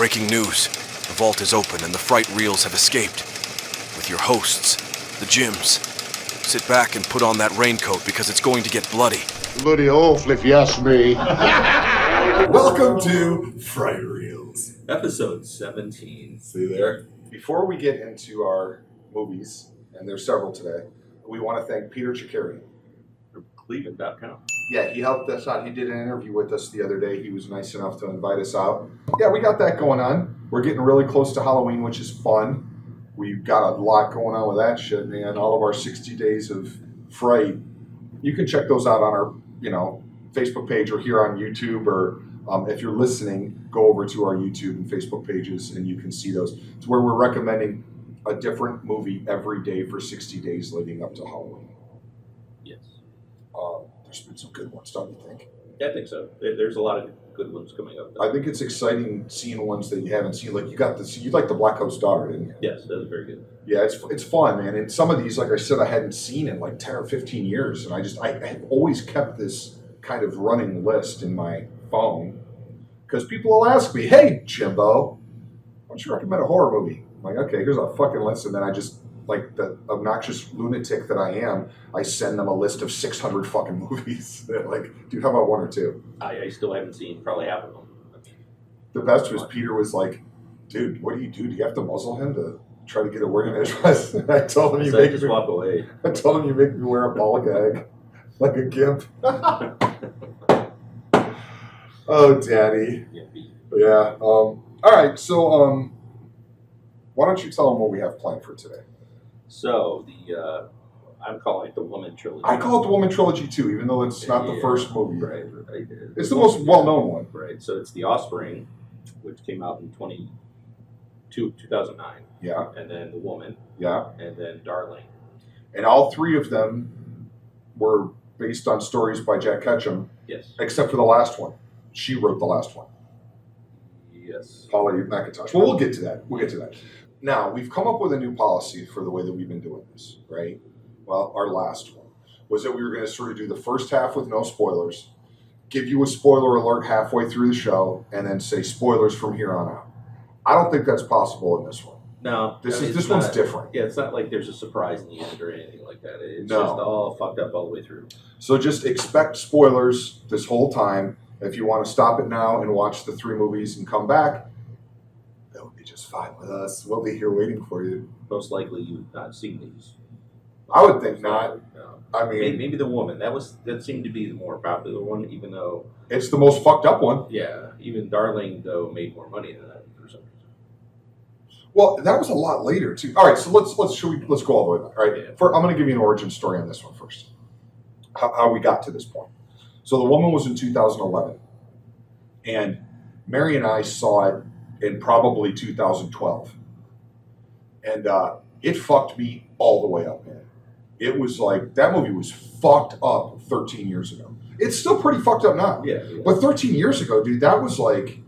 Breaking news. The vault is open and the fright reels have escaped. With your hosts, the Jims. Sit back and put on that raincoat because it's going to get bloody. Bloody awful if you ask me. Welcome to Fright Reels. Episode 17. See there? Before we get into our movies, and there's several today, we want to thank Peter Chikarian. From Cleveland.com. Yeah, he helped us out. He did an interview with us the other day. He was nice enough to invite us out. Yeah, we got that going on. We're getting really close to Halloween, which is fun. We've got a lot going on with that shit, man. All of our 60 days of fright. You can check those out on our, Facebook page or here on YouTube, or if you're listening, go over to our YouTube and Facebook pages and you can see those. It's where we're recommending a different movie every day for 60 days leading up to Halloween. Yes. There's been some good ones, don't you think? Yeah, I think so. There's a lot of good ones coming up. I think it's exciting seeing ones that you haven't seen. Like you like the Black Coat's Daughter, didn't you? Yes, that was very good. Yeah, it's fun, man. And some of these, like I said, I hadn't seen in like 10 or 15 years. And I have always kept this kind of running list in my phone. Because people will ask me, hey, Jimbo, why don't you recommend a horror movie? I'm like, okay, here's a fucking list. And then I just, like the obnoxious lunatic that I am, I send them a list of 600 fucking movies. They're like, dude, how about one or two? I still haven't seen probably half of them. The best was Peter was like, dude, what do? Do you have to muzzle him to try to get a word in edgewise? I told him Just walk away. I told him you make me wear a ball gag like a gimp. Oh, daddy. Yeah. All right. So, why don't you tell them what we have planned for today? So I'm calling it the Woman Trilogy. I call it the Woman Trilogy too, even though it's not the first movie. Right. It's the most well-known one. Right. So it's the Offspring, which came out in 2009. Yeah. And then The Woman. Yeah. And then Darlin. And all three of them were based on stories by Jack Ketchum. Yes. Except for the last one. She wrote the last one. Yes. Polly McIntosh. Well, we'll get to that. Now, we've come up with a new policy for the way that we've been doing this, right? Well, our last one was that we were going to sort of do the first half with no spoilers, give you a spoiler alert halfway through the show, and then say spoilers from here on out. I don't think that's possible in this one. No. This one's different. Yeah, it's not like there's a surprise in the end or anything like that. It's No. just all fucked up all the way through. So just expect spoilers this whole time. If you want to stop it now and watch the three movies and come back, that would be just fine with us. We'll be here waiting for you. Most likely you've not seen these. I would think not. No. I mean, maybe The Woman. That seemed to be the more popular one, even though it's the most fucked up one. yeah, even Darling though made more money than that for some reason. Well, that was a lot later too. All right, so let's go all the way back. All right, Yeah. I'm going to give you an origin story on this one first. How we got to this point. So The Woman was in 2011, and Mary and I saw it in probably 2012, and it fucked me all the way up, man. It was like that movie was fucked up 13 years ago. It's still pretty fucked up now. Yeah. But 13 years ago, dude, that was like,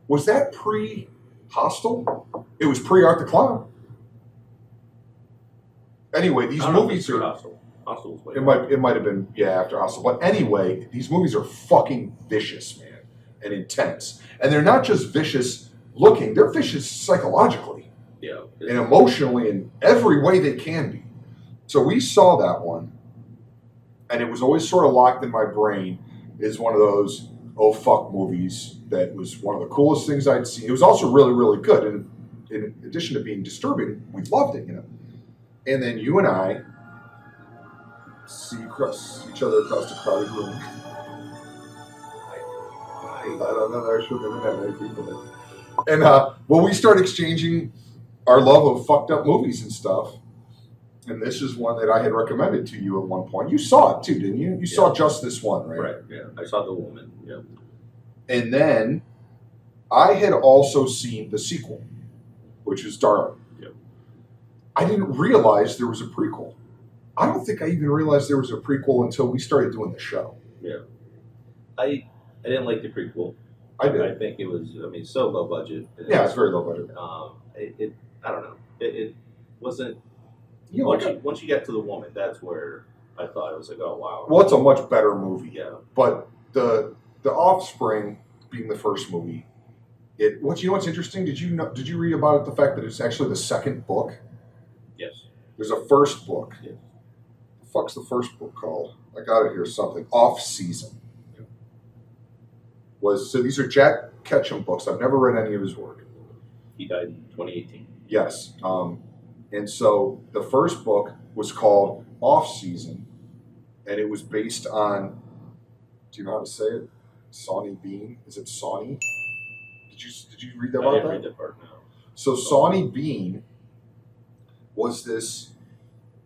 was that pre-Hostel? It was pre-Art the Clown. Anyway, these movies are... Hostel was way It might have been, after Hostel. But anyway, these movies are fucking vicious, man, and intense. And they're not just vicious looking, they're vicious psychologically. Yeah. And emotionally in every way they can be. So we saw that one, and it was always sort of locked in my brain as one of those oh fuck movies that was one of the coolest things I'd seen. It was also really, really good. And in addition to being disturbing, we loved it, And then you and I see each other across the crowded room. I don't know. I should have had many people there. And we start exchanging our love of fucked up movies and stuff. And this is one that I had recommended to you at one point. You saw it too, didn't you? You saw just this one, right? Right, yeah. I saw The Woman, yeah. And then I had also seen the sequel, which is Darlin. Yep. I didn't realize there was a prequel. I don't think I even realized there was a prequel until we started doing the show. Yeah. I didn't like the prequel. I did. I think it was, so low budget. Yeah, it's very low budget. I don't know. It wasn't... You know, once you get to The Woman, that's where I thought it was like, oh, wow. well, it's a much better movie. Yeah. But the Offspring, being the first movie, What's interesting? Did you read about it? The fact that it's actually the second book. Yes. There's a first book. Yes. The fuck's the first book called? I got it here. Something off season. So these are Jack Ketchum books. I've never read any of his work. He died in 2018. Yes. And so the first book was called Off Season, and it was based on. Do you know how to say it? Sawney Bean. Is it Sawney? Did you read I about didn't that? read that part now. So Sawney Bean was this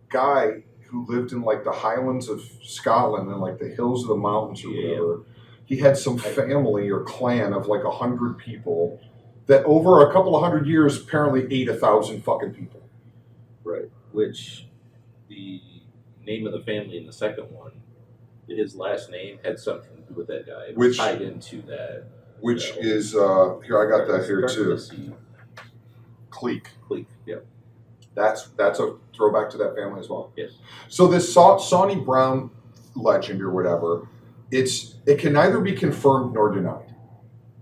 guy who lived in like the Highlands of Scotland and like the hills of the mountains or whatever. He had some family or clan of like 100 people that over a couple of 100 years apparently ate 1,000 fucking people. Right. Which the name of the family in the second one, his last name had something to do with that guy. It was tied into that. Which is here I got that here too. Cleek. Cleek. Yep. That's a throwback to that family as well. Yes. So this Sawney Brown legend or whatever, it can neither be confirmed nor denied.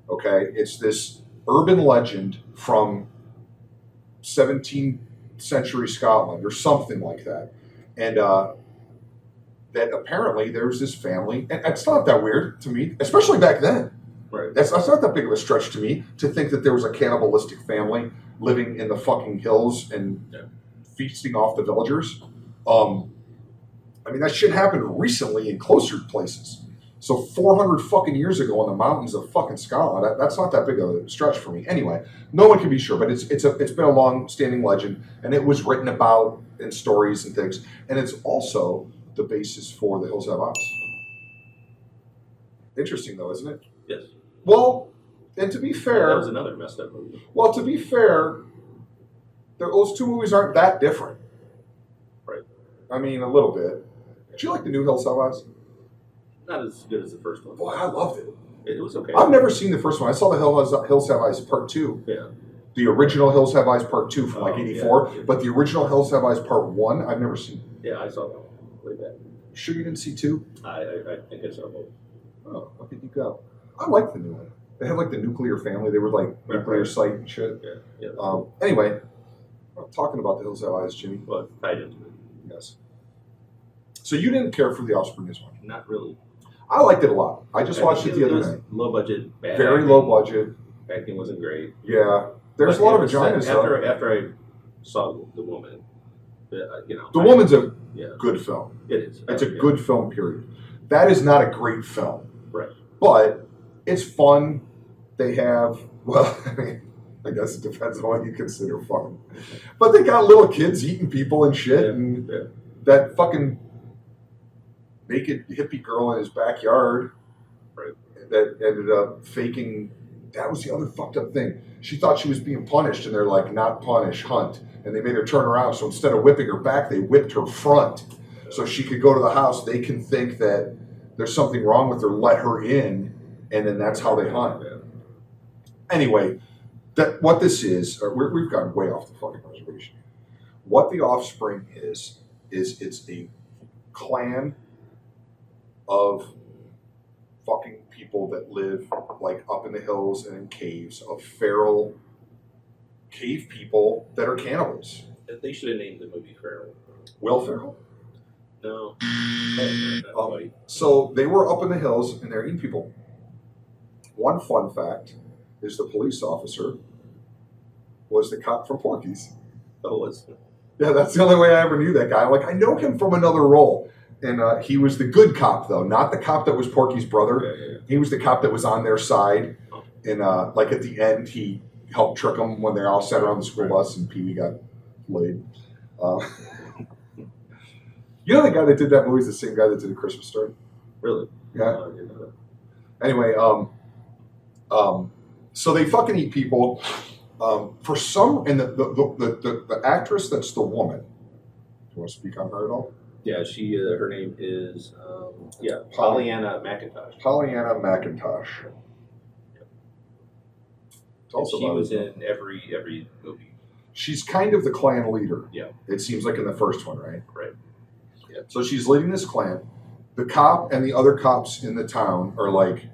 Okay, it's this urban legend from 17th century Scotland or something like that, and that apparently there's this family, and it's not that weird to me, especially back then. Right. That's not that big of a stretch to me to think that there was a cannibalistic family living in the fucking hills and feasting off the villagers. I mean, that shit happened recently in closer places. So 400 fucking years ago in the mountains of fucking Scotland, that's not that big of a stretch for me. Anyway, no one can be sure, but it's been a long-standing legend, and it was written about in stories and things, and it's also the basis for The Hills Have Eyes. Interesting, though, isn't it? Yes. Well, and to be fair... That was another messed up movie. Well, to be fair, those two movies aren't that different. Right. I mean, a little bit. Did you like the new Hills Have Eyes? Not as good as the first one. Boy, I loved it. It was okay. I've never seen the first one. I saw the Hills Have Eyes Part 2. Yeah. The original Hills Have Eyes Part 2 from like 84. Yeah. But the original Hills Have Eyes Part 1, I've never seen. Yeah, I saw that one. Way back. Sure you didn't see 2? I think I saw both. Oh, look at you go. I like the new one. They had like the nuclear family. They were like nuclear site and shit. Yeah. Yeah. Anyway, I'm talking about the Hills Have Eyes, Jimmy. Well, tied into it. Yes. So you didn't care for the Offspring as much? Not really. I liked it a lot. I just watched it the other night. Low budget, bad Very acting. low budget. Acting wasn't great. Yeah. There's a lot of vaginas, though. After I saw The Woman, The Woman's a yeah, good film. it is. It's a good film, period. That is not a great film. Right. But it's fun. They have, well, I guess it depends on what you consider fun. But they got little kids eating people and shit. Yeah. And Yeah. that fucking naked hippie girl in his backyard Right. that ended up faking. That was the other fucked up thing. She thought she was being punished, and they're like, not punish, hunt. And they made her turn around. So instead of whipping her back, they whipped her front. So she could go to the house. They can think that there's something wrong with her, let her in, and then that's how they hunt. Yeah. Anyway, what this is, we've gotten way off the fucking reservation. What the Offspring is it's a clan of fucking people that live like up in the hills and in caves of feral cave people that are cannibals. They should have named the movie Feral. Will Ferrell? No. Not quite. So they were up in the hills and they're eating people. One fun fact is the police officer was the cop from Porky's. Oh, was Yeah, that's the only way I ever knew that guy. Like, I know him from another role. And he was the good cop, though, not the cop that was Porky's brother. Yeah. He was the cop that was on their side. And, like, at the end, he helped trick them when they all sat around the school bus and Pee-wee got laid. You know the guy that did that movie is the same guy that did A Christmas Story? Really? Yeah. I didn't know Anyway, so they fucking eat people. For some, and the actress that's the woman. Do you want to speak on her at all? that. Yeah, she. Her name is Pollyanna McIntosh. Pollyanna McIntosh. She was in every movie. She's kind of the clan leader. Yeah. It seems like in the first one, right? Right. Yeah. So she's leading this clan. The cop and the other cops in the town are like,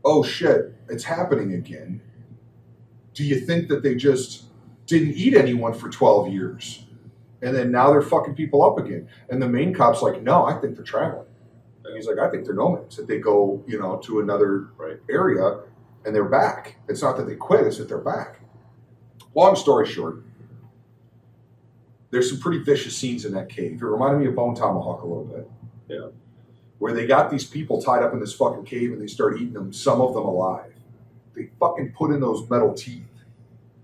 oh shit, it's happening again. Do you think that they just didn't eat anyone for 12 years? And then now they're fucking people up again. And the main cop's like, no, I think they're traveling. And he's like, I think they're nomads. That they go, to another area and they're back. It's not that they quit, it's that they're back. Long story short, there's some pretty vicious scenes in that cave. It reminded me of Bone Tomahawk a little bit. Yeah. Where they got these people tied up in this fucking cave and they start eating them, some of them alive. They fucking put in those metal teeth.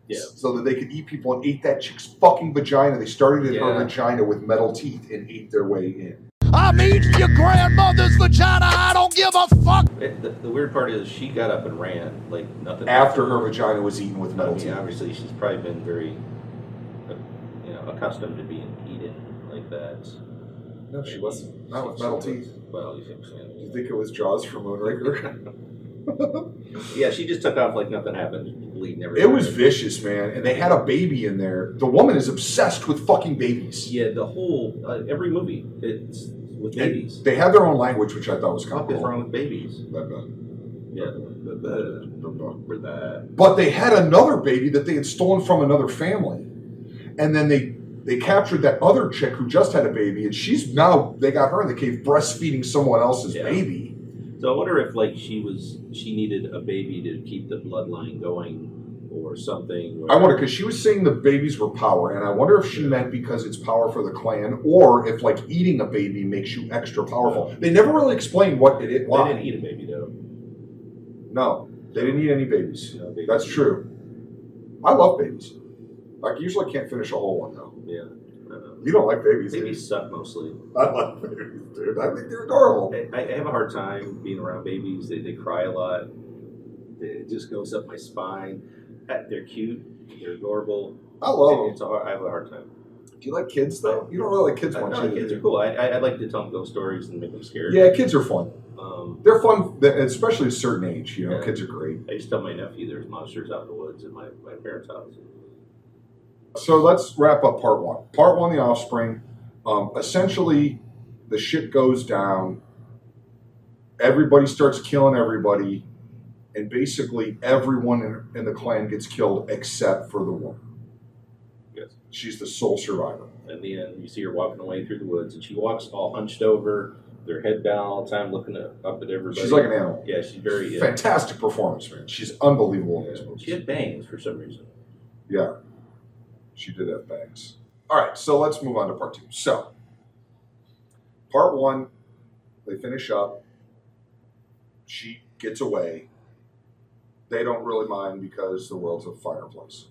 Yeah. So that they could eat people and ate that chick's fucking vagina. They started in her vagina with metal teeth and ate their way in. I'm eating your grandmother's vagina. I don't give a fuck. The weird part is she got up and ran like nothing. After her vagina was eaten with metal teeth. Obviously, she's probably been very, accustomed to being eaten like that. No, she wasn't. Not with metal teeth. Well, you think it was Jaws from Moonraker? Yeah, she just took off like nothing happened, bleeding everywhere. It was vicious, man. And they had a baby in there. The woman is obsessed with fucking babies. Yeah, the whole, every movie, it's with babies. They have their own language, which I thought was kind of cool. What is wrong with babies? Yeah. But they had another baby that they had stolen from another family. And then they captured that other chick who just had a baby, and they got her in the cave breastfeeding someone else's baby. So I wonder if she needed a baby to keep the bloodline going or something. I wonder, because she was saying the babies were power, and I wonder if she meant because it's power for the clan, or if like eating a baby makes you extra powerful. They never really explained what it is. They didn't eat a baby though. No, they didn't eat any babies. No, that's true. I love babies. I usually can't finish a whole one though. Yeah. You don't like babies. Babies suck mostly. I like babies, dude. I think they're adorable. I have a hard time being around babies. They cry a lot. It just goes up my spine. They're cute. They're adorable. I love them. I have a hard time. Do you like kids though? You don't really like kids much. No, kids are cool. I like to tell them ghost stories and make them scared. Yeah, kids are fun. They're fun, especially at a certain age. Kids are great. I just tell my nephew there's monsters out in the woods at my parents' house. So let's wrap up part one. Part one, The Offspring. Essentially, the shit goes down. Everybody starts killing everybody. And basically, everyone in the clan gets killed except for the woman. Yes. She's the sole survivor. In the end, you see her walking away through the woods, and she walks all hunched over, their head down all the time, looking up at everybody. She's like an animal. Yeah, she's very... Fantastic performance, man. She's unbelievable in these movies. She had bangs for some reason. Yeah. She did have bangs. All right, so let's move on to part two. So, part one, they finish up. She gets away. They don't really mind because the world's a fireplace.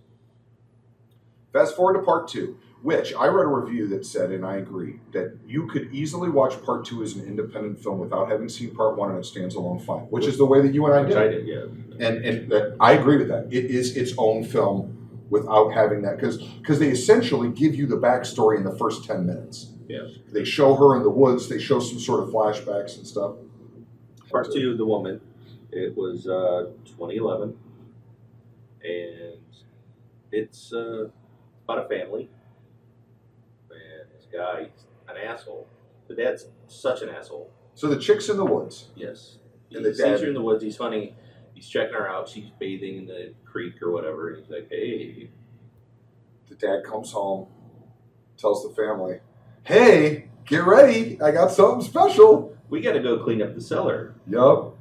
Fast forward to part two, which I read a review that said, and I agree, that you could easily watch part two as an independent film without having seen part one, and it stands alone fine, which is the way that you and I did. I did, yeah. And I agree with that. It is its own film without having that, because they essentially give you the backstory in the first 10 minutes. Yes. They show her in the woods. They show some sort of flashbacks and stuff. Part two, The Woman. It was 2011, and it's about a family. And this guy, an asshole. The dad's such an asshole. So the chick's in the woods. Yes. And He the sees dad. her in the woods. He's funny. He's checking her out. She's bathing in the creek or whatever. And he's like, hey. The dad comes home, tells the family, hey, get ready. I got something special. We got to go clean up the cellar. Yup.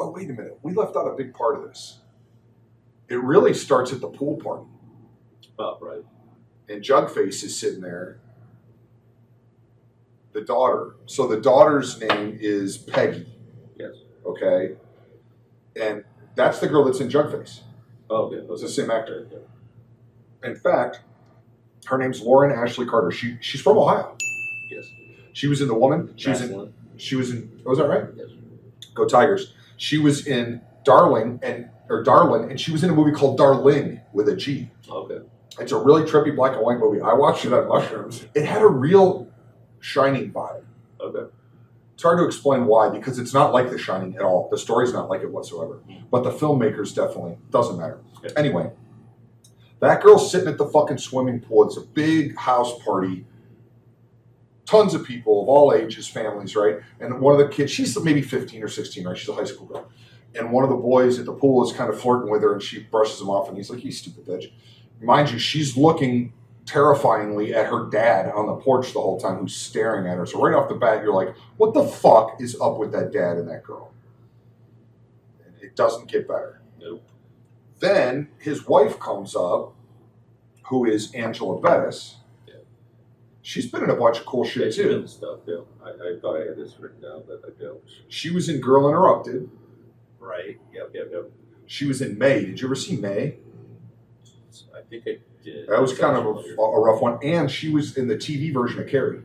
Oh, wait a minute. We left out a big part of this. It really starts at the pool party. Oh, right. And Jugface is sitting there. The daughter. So the daughter's name is Peggy. Yes. Okay? And that's the girl that's in Jugface. Oh, okay. It's the same actor. In fact, her name's Lauren Ashley Carter. She's from Ohio. Yes. She was in The Woman. She was in. Oh, is that right? Yes. Go Tigers. She was in Darlin, and she was in a movie called Darlin with a G. Okay. It's a really trippy black and white movie. I watched it on mushrooms. It had a real Shining vibe. Okay. It's hard to explain why, because it's not like The Shining at all. The story's not like it whatsoever. But the filmmakers definitely. Doesn't matter. Okay. Anyway, that girl's sitting at the fucking swimming pool. It's a big house party. Tons of people of all ages, families, right? And one of the kids, she's maybe 15 or 16, right? She's a high school girl. and one of the boys at the pool is kind of flirting with her, and she brushes him off, and he's like, "You stupid bitch." Mind you, she's looking terrifyingly at her dad on the porch the whole time, who's staring at her. So right off the bat, you're like, what the fuck is up with that dad and that girl? And it doesn't get better. Nope. Then his wife comes up, who is Angela Bettis. Yeah. She's been in a bunch of cool shit too. Stuff, yeah. I thought I had this written down, but I don't. She was in Girl Interrupted. Right. Yep. She was in May. Did you ever see May? I think I did. That was kind of a rough one. And she was in the TV version of Carrie.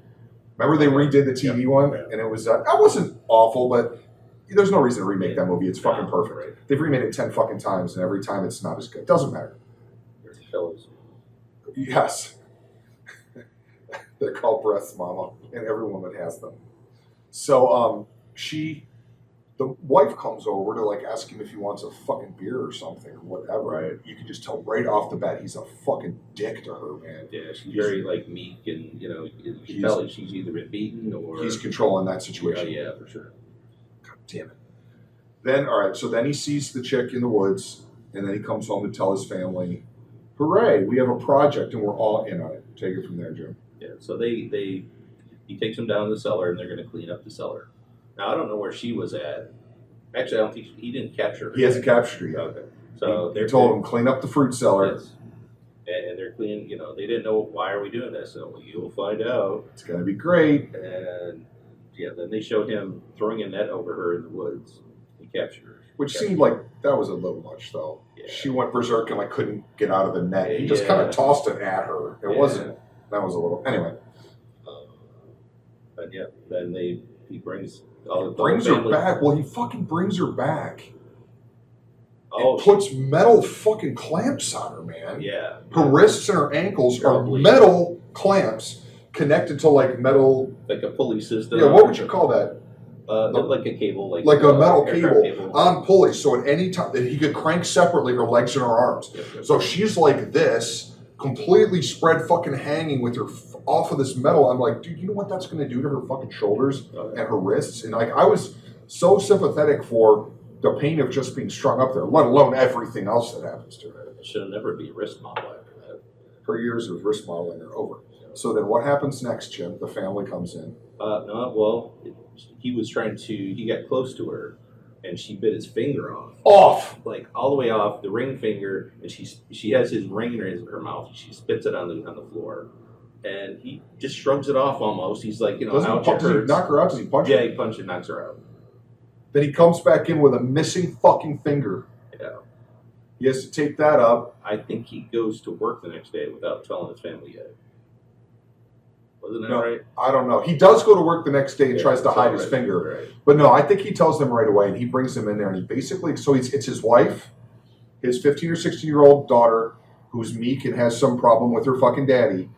Remember they redid the TV one? And it was, that wasn't awful, but there's no reason to remake that movie. It's fucking perfect. Right. They've remade it 10 fucking times, and every time it's not as good. Doesn't matter. Fellas. Yes. They're called breasts, mama, and every woman has them. So the wife comes over to like ask him if he wants a fucking beer or something or whatever. Right. You can just tell right off the bat he's a fucking dick to her, man. Yeah, she's very like meek, and you can tell she's either been beaten or he's controlling that situation. Yeah, for sure. God damn it. Then so then he sees the chick in the woods, and then he comes home to tell his family, "Hooray! We have a project, and we're all in on it." Take it from there, Jim. Yeah. So he takes them down to the cellar, and they're going to clean up the cellar. Now, I don't know where she was at. Actually, I don't think he didn't capture her. He hasn't captured her yet. Okay. So they told him, clean up the fruit cellar. Yes. And they're cleaning, they didn't know, why are we doing this? So you'll find out. It's going to be great. And, then they showed him throwing a net over her in the woods. He captured her. Which seemed like that was a little much, though. Yeah. She went berserk and couldn't get out of the net. He just kind of tossed it at her. It wasn't, that was a little, anyway. But then he brings... brings her back. Well, he fucking brings her back. Oh, and puts metal fucking clamps on her, man. Yeah. Her wrists and her ankles are metal clamps connected to metal. Like a pulley system. Yeah, what would you call that? Like a cable. Like a metal cable on pulleys. So at any time, he could crank separately her legs and her arms. Yep. So she's like this, completely spread fucking hanging with her off of this metal. I'm like, dude, you know what that's going to do to her fucking shoulders and her wrists? And I was so sympathetic for the pain of just being strung up there, let alone everything else that happens to her. It should never be a wrist model after that. Her years of wrist modeling are over. So then what happens next, Jim? The family comes in. He got close to her, and she bit his finger off. Like all the way off, the ring finger, and she has his ring in her mouth. She spits it on the floor. And he just shrugs it off almost. He's like, does he knock her out? Does he punch her? Yeah, he punches and knocks her out. Then he comes back in with a missing fucking finger. Yeah. He has to take that up. I think he goes to work the next day without telling his family yet. Wasn't that right? I don't know. He does go to work the next day and tries to hide his finger. Right. But no, I think he tells them right away, and he brings them in there, and he basically, so it's his wife, his 15 or 16-year-old daughter, who's meek and has some problem with her fucking daddy,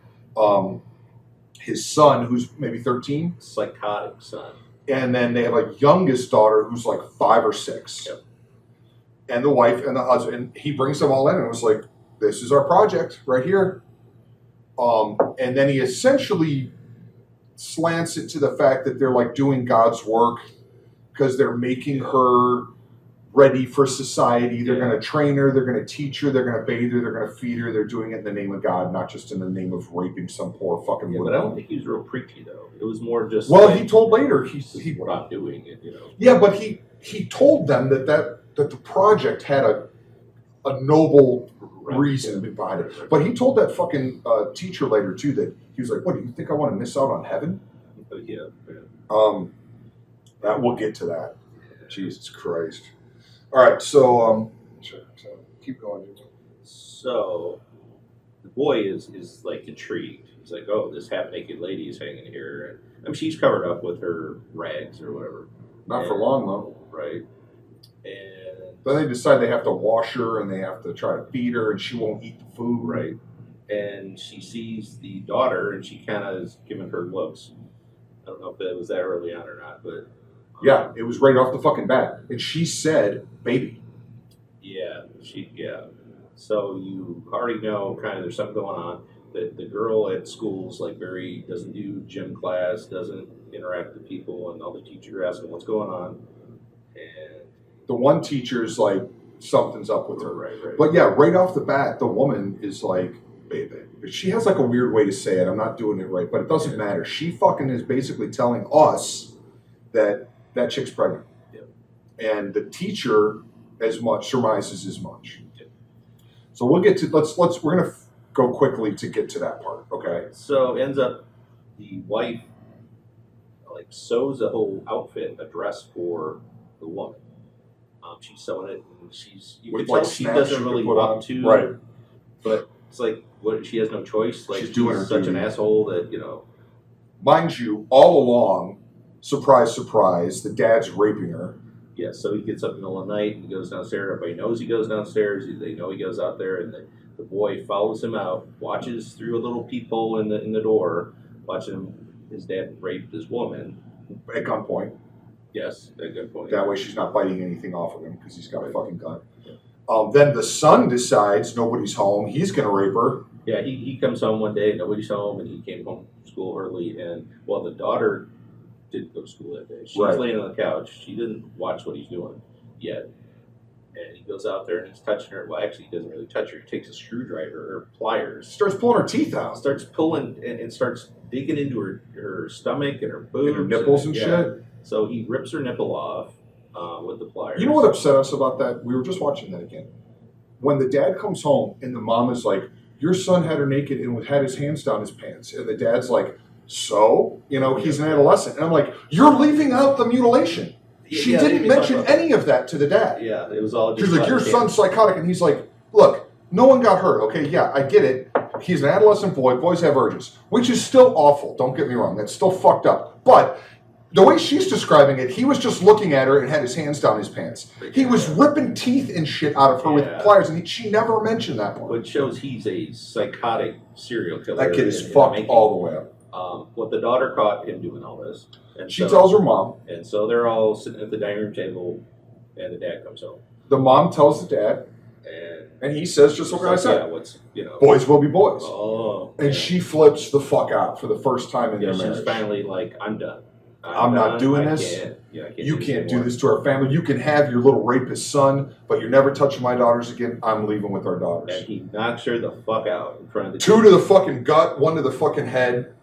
his son, who's maybe 13. Psychotic son. And then they have a youngest daughter who's like 5 or 6. Yep. And the wife and the husband. And he brings them all in and was like, this is our project right here. And then he essentially slants it to the fact that they're doing God's work because they're making her ready for society. They're going to train her. They're going to teach her. They're going to bathe her. They're going to feed her. They're doing it in the name of God, not just in the name of raping some poor fucking woman. But I don't think he was real preachy, though. It was more just... Well, he told later... He we're not doing it, Yeah, but he told them that the project had a noble reason behind it. But he told that fucking teacher later, too, that he was like, what, do you think I want to miss out on heaven? Yeah. That we'll get to that. Jesus Christ. All right, so keep going. So the boy is intrigued. He's like, oh, this half-naked lady is hanging here. And, she's covered up with her rags or whatever. Not for long, though. Right. And then they decide they have to wash her and they have to try to feed her and she won't eat the food. Right. And she sees the daughter and she kind of is giving her looks. I don't know if that was that early on or not, but... Yeah, it was right off the fucking bat. And she said, baby. Yeah. So you already know kind of there's something going on. The girl at school's doesn't do gym class, doesn't interact with people, and all the teachers are asking what's going on. And The one teacher's like, something's up with her. Right. But yeah, right off the bat, the woman is like, baby. She has like a weird way to say it. I'm not doing it right, but it doesn't matter. She fucking is basically telling us that that chick's pregnant. Yeah. And the teacher as much surmises as much. Yeah. So we'll get to we're gonna go quickly to get to that part. Okay. So ends up the wife like sews a whole outfit, a dress for the woman. She's sewing it, and you can tell she doesn't really want to, right? But it's like what she has no choice. Like she's doing such duty. An asshole that Mind you, all along, surprise, surprise, the dad's raping her. Yeah. So he gets up in the middle of the night and he goes downstairs. Everybody knows he goes downstairs. They know he goes out there, and the boy follows him out, watches through a little peephole in the door, watching his dad rape this woman at gunpoint. Yes, at good point. That way she's not biting anything off of him because he's got a fucking gun. Then the son decides nobody's home. He's going to rape her. Yeah, he comes home one day, nobody's home, and he came home from school early. And, well, the daughter didn't go to school that day. She's laying on the couch. She didn't watch what he's doing yet. And he goes out there and he's touching her. Well, actually, he doesn't really touch her. He takes a screwdriver or pliers. Starts pulling her teeth out. Starts pulling and starts digging into her stomach and her boobs. And her nipples and shit. So he rips her nipple off with the pliers. You know what upset us about that? We were just watching that again. When the dad comes home and the mom is like, your son had her naked and had his hands down his pants. And the dad's like, so? He's an adolescent. And I'm like, you're leaving out the mutilation. She didn't mention any of that to the dad. Yeah, it was all just... She's like, your son's psychotic. And he's like, look, no one got hurt. Okay, yeah, I get it. He's an adolescent boy. Boys have urges. Which is still awful. Don't get me wrong. That's still fucked up. But... the way she's describing it, he was just looking at her and had his hands down his pants. He was ripping teeth and shit out of her with pliers, and she never mentioned that part. Which shows he's a psychotic serial killer. That kid is fucked all the way up. Well, the daughter caught him doing all this. And she tells her mom. And so they're all sitting at the dining room table, and the dad comes home. The mom tells the dad, and he says, just like I said, boys will be boys. Oh. And she flips the fuck out for the first time in their marriage. She's finally like, I'm done. I'm not doing this. You can't do this to our family. You can have your little rapist son, but you're never touching my daughters again. I'm leaving with our daughters. And he knocks her the fuck out in front of the Two to the fucking gut, one to the fucking head.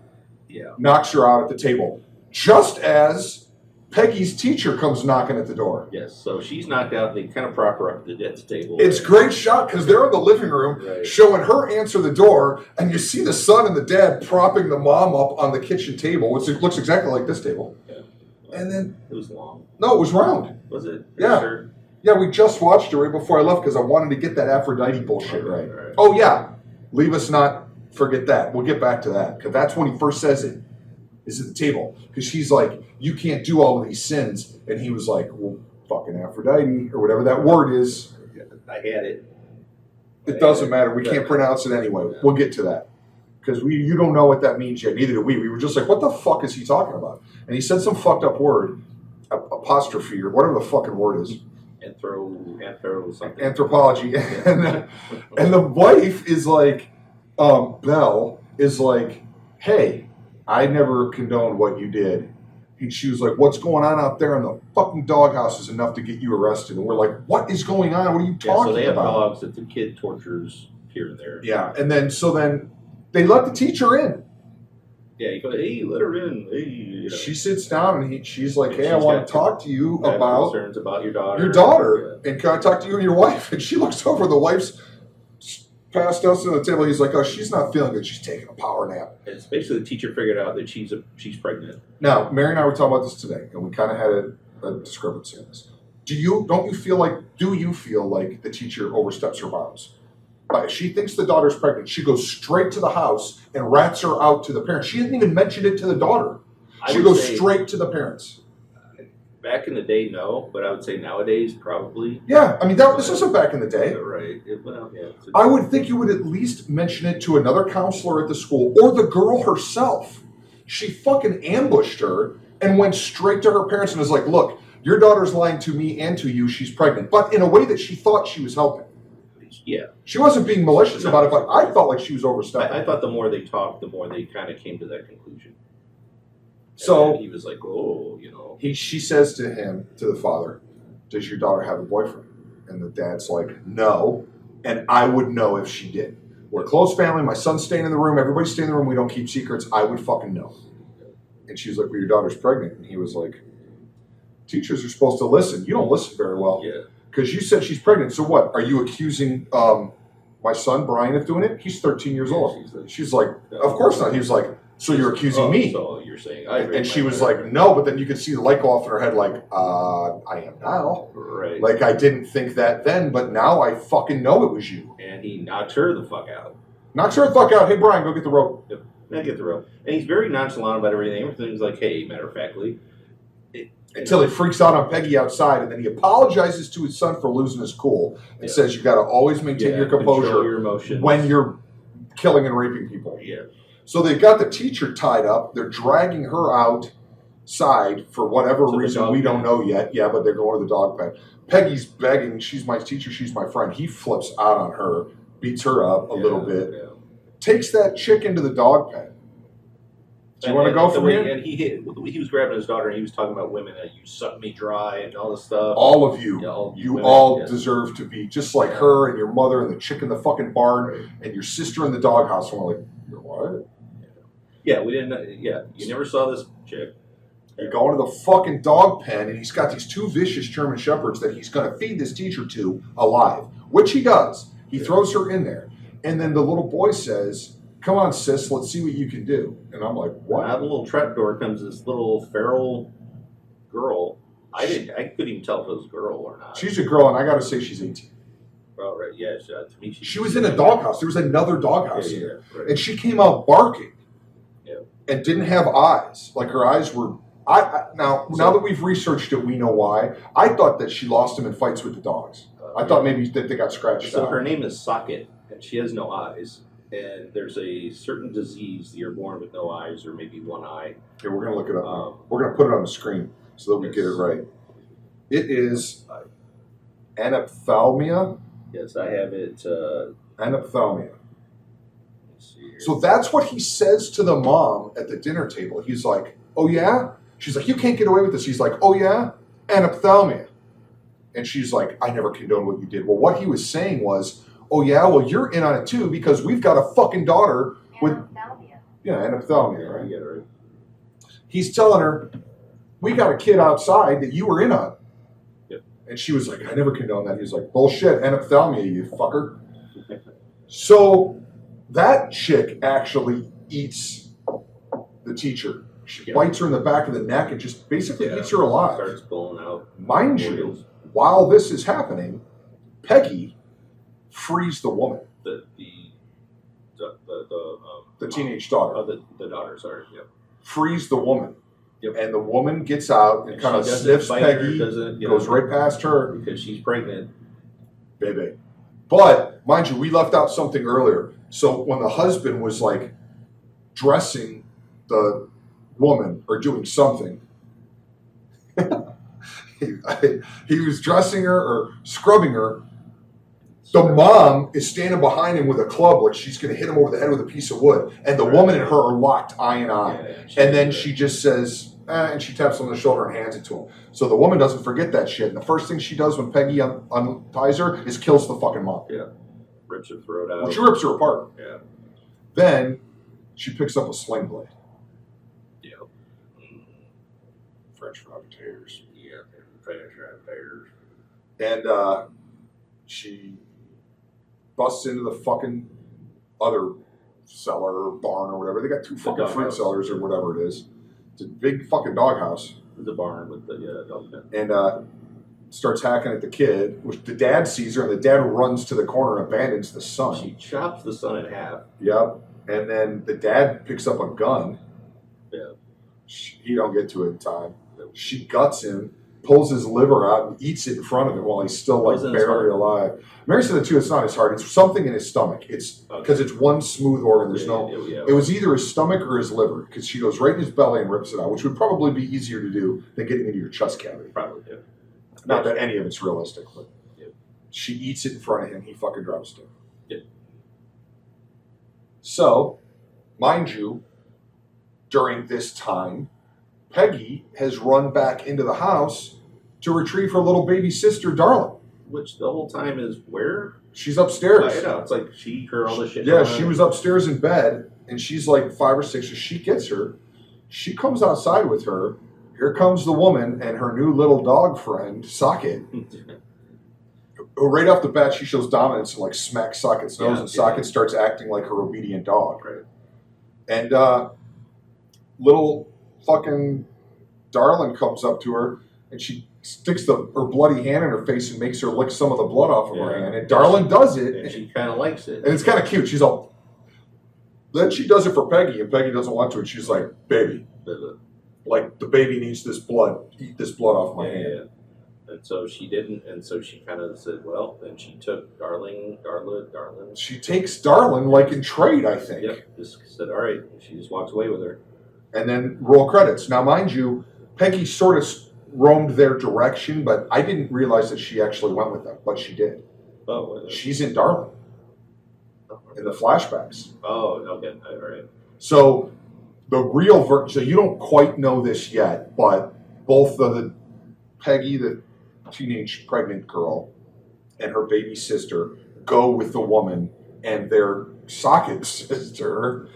Yeah. Knocks her out at the table. Just as Peggy's teacher comes knocking at the door. Yes, so she's knocked out. They kind of prop her up at the table. It's a great shot because they're in the living room showing her answer the door, and you see the son and the dad propping the mom up on the kitchen table, which looks exactly like this table. Yeah. And then it was long. No, it was round. Was it? Yeah. Sure? Yeah, we just watched it right before I left because I wanted to get that Aphrodite bullshit right. Oh yeah, leave us not forget that. We'll get back to that because that's when he first says it. Is at the table because she's like, you can't do all of these sins, and he was like, well, fucking Aphrodite or whatever that word is. I had it. It doesn't matter. We can't pronounce it anyway. We'll get to that because you don't know what that means yet. Neither do we. We were just like, what the fuck is he talking about? And he said some fucked up word, apostrophe or whatever the fucking word is. Anthro something. Anthropology, and the wife is like, Belle is like, hey. I never condoned what you did. And she was like, what's going on out there in the fucking doghouse is enough to get you arrested. And we're like, what is going on? What are you talking about? So they have dogs that the kid tortures here and there. Yeah, and then they let the teacher in. Yeah, you go, hey, let her in. Hey, She sits down and she's like, hey, I want to talk to you about concerns about your daughter. Your daughter. Yeah. And can I talk to you and your wife? And she looks over, the wife's passed us on the table. He's like, oh, she's not feeling good. She's taking a power nap. It's basically the teacher figured out that she's pregnant. Now, Mary and I were talking about this today, and we kind of had a discrepancy on this. Do you feel like the teacher oversteps her bounds? But if she thinks the daughter's pregnant, she goes straight to the house and rats her out to the parents. She didn't even mention it to the daughter. She goes straight to the parents. Back in the day, no, but I would say nowadays, probably. Yeah, I mean, this wasn't back in the day. Right. I would think you would at least mention it to another counselor at the school or the girl herself. She fucking ambushed her and went straight to her parents and was like, look, your daughter's lying to me and to you. She's pregnant. But in a way that she thought she was helping. Yeah. She wasn't being malicious about it, but I felt like she was overstepping. I thought the more they talked, the more they kind of came to that conclusion. And so he was like, oh, She says to the father, does your daughter have a boyfriend? And the dad's like, no. And I would know if she did. We're a close family. My son's staying in the room. Everybody's staying in the room. We don't keep secrets. I would fucking know. And she was like, well, your daughter's pregnant. And he was like, teachers are supposed to listen. You don't listen very well. Yeah. Because you said she's pregnant. So what? Are you accusing my son, Brian, of doing it? He's 13 years old. She's like, of course not. He was like, so you're accusing me. So you're saying and she was like, no, but then you could see the light go off in her head like, I am now. Right. Like, I didn't think that then, but now I fucking know it was you. And he knocked her the fuck out. Knocks her the fuck out. Hey, Brian, go get the rope. Yep. I get the rope. And he's very nonchalant about everything. Everything's like, hey, matter of factly. Until he freaks out on Peggy outside, and then he apologizes to his son for losing his cool and says, you got to always maintain your composure your emotions when you're killing and raping people. Yeah. So they've got the teacher tied up. They're dragging her outside for whatever reason we don't know yet. Yeah, but they're going to the dog pen. Peggy's begging. She's my teacher. She's my friend. He flips out on her, beats her up a little bit, takes that chick into the dog pen. Do you want to go from here? And he was grabbing his daughter and he was talking about women that you suck me dry and all this stuff. All of you. Yeah, you women, all deserve to be just like her and your mother and the chick in the fucking barn and your sister in the doghouse. And we're like, you're what? Yeah, we didn't. Yeah, you never saw this chick. You go into the fucking dog pen and he's got these two vicious German shepherds that he's going to feed this teacher to alive, which he does. He throws her in there. And then the little boy says, come on, sis, let's see what you can do. And I'm like, what? Out of the little trap door comes this little feral girl. I couldn't even tell if it was a girl or not. She's a girl, and I got to say she's 18. Oh, right, yeah. To me, she was in a doghouse. There was another doghouse here. Right. And she came out barking and didn't have eyes. Like her eyes were... Now that we've researched it, we know why. I thought that she lost him in fights with the dogs. I thought maybe that they got scratched out. So her name is Socket, and she has no eyes. And there's a certain disease that you're born with no eyes or maybe one eye. Okay, we're going to look it up now. We're going to put it on the screen so that we get it right. It is anophthalmia. Yes, I have it. Anophthalmia. So that's what he says to the mom at the dinner table. He's like, oh yeah? She's like, you can't get away with this. He's like, oh yeah? Anophthalmia. And she's like, I never condoned what you did. Well, what he was saying was, oh yeah, well you're in on it too because we've got a fucking daughter with... Anophthalmia. Yeah, anophthalmia, right? Yeah, right. He's telling her, we got a kid outside that you were in on. Yep. And she was like, I never condoned that. He was like, bullshit, anophthalmia, you fucker. So that chick actually eats the teacher. She bites her in the back of the neck and just basically eats her alive. Starts pulling out. Mind you, while this is happening, Peggy frees the woman. The teenage daughter. Oh, the daughter, sorry. Yep. Frees the woman. Yep. And the woman gets out and kind of sniffs Peggy, goes right past her. Because she's pregnant. Baby. But, mind you, we left out something earlier. So when the husband was like dressing the woman or doing something, he was dressing her or scrubbing her. The mom is standing behind him with a club like she's going to hit him over the head with a piece of wood. And the woman and her are locked eye in eye. And then she just says, and she taps him on the shoulder and hands it to him. So the woman doesn't forget that shit. And the first thing she does when Peggy unties her is kills the fucking mom. Yeah. Rips her throat out. Well, she rips her apart. Yeah. Then she picks up a sling blade. Yeah. French fry potatoes. Yeah. French fry potatoes. And she busts into the fucking other cellar or barn or whatever. They got two fucking fruit cellars or whatever it is. It's a big fucking doghouse. The barn with the dog pen. And starts hacking at the kid, which the dad sees her, and the dad runs to the corner and abandons the son. She chops the son in half. Yep. And then the dad picks up a gun. Yeah. He don't get to it in time. She guts him, pulls his liver out, and eats it in front of him while he's still like barely alive. Mary said it too. It's not his heart. It's something in his stomach. It's because it's one smooth organ. There's It was either his stomach or his liver because she goes right in his belly and rips it out, which would probably be easier to do than getting into your chest cavity. Probably, yeah. Not that any of it's realistic, but she eats it in front of him. He fucking drops dead. Yeah. So, mind you, during this time, Peggy has run back into the house to retrieve her little baby sister, Darlin. Which the whole time is where? She's upstairs. I know. It's like she heard all this shit. Yeah, she was upstairs in bed, and she's like 5 or 6. So she gets her. She comes outside with her. Here comes the woman and her new little dog friend, Socket. Right off the bat, she shows dominance and like smacks Socket's nose, and Socket starts acting like her obedient dog. Right. And little fucking Darlin comes up to her, and she sticks her bloody hand in her face and makes her lick some of the blood off of her hand. And Darlin does it. And she kind of likes it. And it's kind of cute. She's all... Then she does it for Peggy, and Peggy doesn't want to. And she's like, baby, like the baby needs this blood. Eat this blood off my hand. Yeah. And so she didn't. And so she kind of said, well, then she took Darlin. She takes Darlin like in trade, I think. Yep. Just said, all right. And she just walks away with her. And then roll credits. Now, mind you, Peggy sort of roamed their direction, but I didn't realize that she actually went with them, but she did. Oh. She's in Darlin in the flashbacks. Oh, okay. All right. So the real version, so you don't quite know this yet, but both the Peggy, the teenage pregnant girl, and her baby sister go with the woman and their Socket sister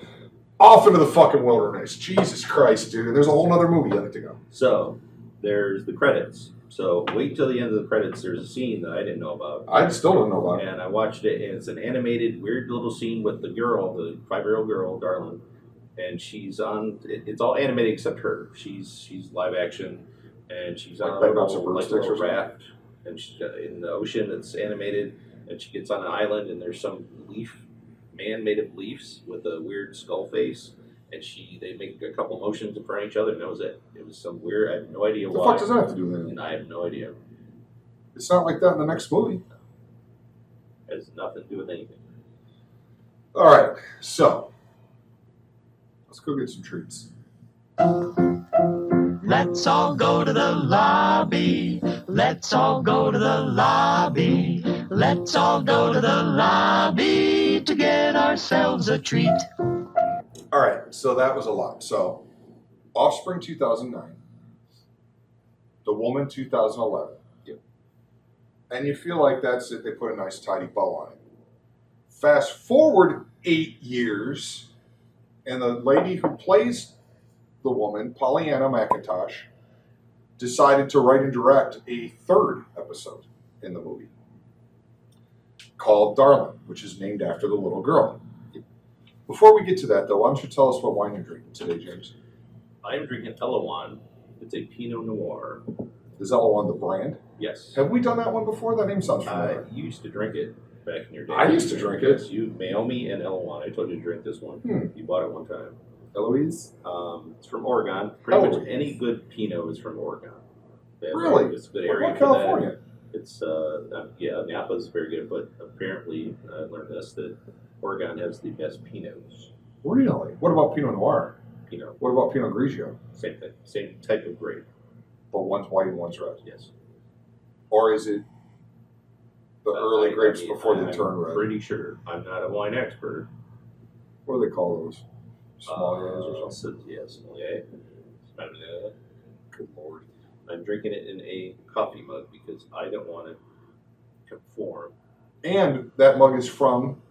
off into the fucking wilderness. Jesus Christ, dude. There's a whole other movie yet to go. So there's the credits. So wait till the end of the credits. There's a scene that I didn't know about. I still don't know about it. And I watched it, and it's an animated, weird little scene with the girl, the 5-year-old girl, Darlin. And she's on. It's all animated except her. She's live action, and she's on Like a Broadcasting little raft, and she's in the ocean. It's animated, and she gets on an island, and there's some man made of leaves with a weird skull face. And they make a couple motions in front of each other, and that was it. It was some weird. I have no idea What why. the fuck does that have to do with anything? And I have no idea. It's not like that in the next movie. It has nothing to do with anything. All right, so let's go get some treats. Let's all go to the lobby. Let's all go to the lobby. Let's all go to the lobby to get ourselves a treat. All right, so that was a lot. So, Offspring 2009, The Woman 2011. Yep. And you feel like that's it. They put a nice tidy bow on it. Fast forward 8 years, and the lady who plays the woman, Pollyanna McIntosh, decided to write and direct a third episode in the movie called Darlin, which is named after the little girl. Before we get to that, though, why don't you tell us what wine you're drinking today, James? I am drinking Ellawan. It's a Pinot Noir. Is Ellawan the brand? Yes. Have we done that one before? That name sounds familiar. I used to drink it back in your day. I used to drink it. Yes, you, Naomi, and Ellawan. I told you to drink this one. You bought it one time. Eloise? It's from Oregon. Pretty much Eloise. any good Pinot is from Oregon. Really? It's a good What area about for California? that. It's Napa is very good, but apparently I learned this that Oregon has the best Pinots. Really? What about Pinot Noir? Pinot, What about Pinot Grigio? same thing, same type of grape. But one's white and one's red. Yes. Or is it the early grapes before they I'm turn red? Pretty sure. I'm not a wine expert. What do they call those? Sommeliers or something? Yes, sommelier. Good lord. I'm drinking it in a coffee mug because I don't want to conform. And that mug is from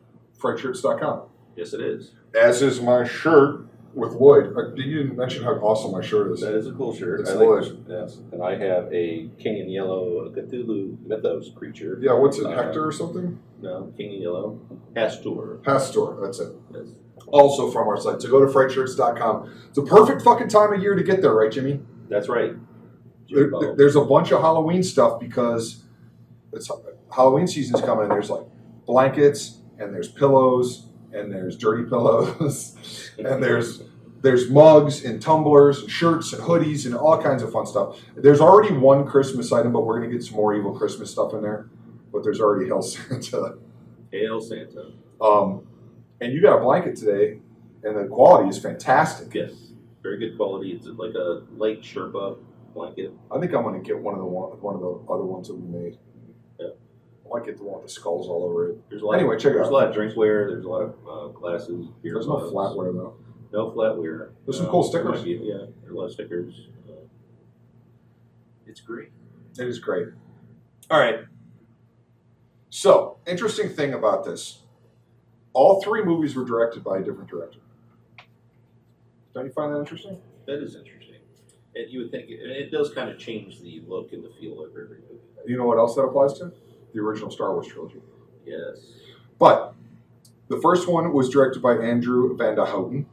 friedshirts.com. Yes, it is. As is my shirt with Lloyd. You didn't mention how awesome my shirt is. That is a cool shirt. It's I like Lloyd. it. Yes, and I have a King in Yellow Cthulhu Mythos creature. Yeah, what's it, Hector or something? No, King in Yellow. Pastor. Pastor, that's it. Yes. Also from our site. So go to friedshirts.com. It's a perfect fucking time of year to get there, right, Jimmy? That's right. There's a bunch of Halloween stuff because it's Halloween season's coming, and there's like blankets, and there's pillows, and there's dirty pillows, and there's mugs and tumblers and shirts and hoodies and all kinds of fun stuff. There's already one Christmas item, but we're gonna get some more evil Christmas stuff in there. But there's already Hail Santa. Hail Santa. And you got a blanket today, and the quality is fantastic. Yes. Very good quality. It's like a light Sherpa blanket. I think I'm gonna get one of the other ones that we made. Yeah. I might get the one with the skulls all over it. There's a lot. Anyway, check it There's out. a lot of drinkware. There's a lot of glasses. Beer There's no mugs. flatware though. No flatware. There's some cool stickers. Yeah, there's a lot of stickers. It's great. It is great. All right. So, interesting thing about this. All 3 movies were directed by a different director. Don't you find that interesting? That is interesting. And you would think it does kind of change the look and the feel of every movie. You know what else that applies to? The original Star Wars trilogy. Yes. But the first one was directed by Andrew Van de Houten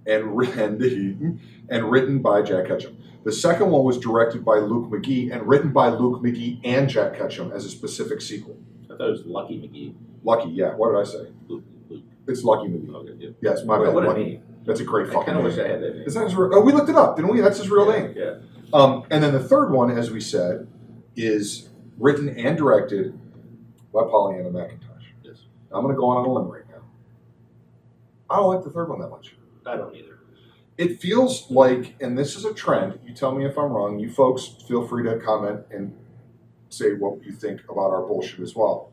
and written by Jack Ketchum. The second one was directed by Luke McGee and written by Luke McGee and Jack Ketchum as a specific sequel. I thought it was Lucky McGee. Lucky, yeah. What did I say? Luke. It's Lucky McGee. Okay, yeah. Yes, my bad. What Lucky. a name. That's a great I fucking kind of name. wish I had that name. Is that his real? Oh, we looked it up, didn't we? That's his real name. Yeah. And then the third one, as we said, is written and directed by Pollyanna McIntosh. Yes. I'm going to go on a limb right now. I don't like the third one that much. I don't either. It feels like, and this is a trend, you tell me if I'm wrong, you folks feel free to comment and say what you think about our bullshit as well.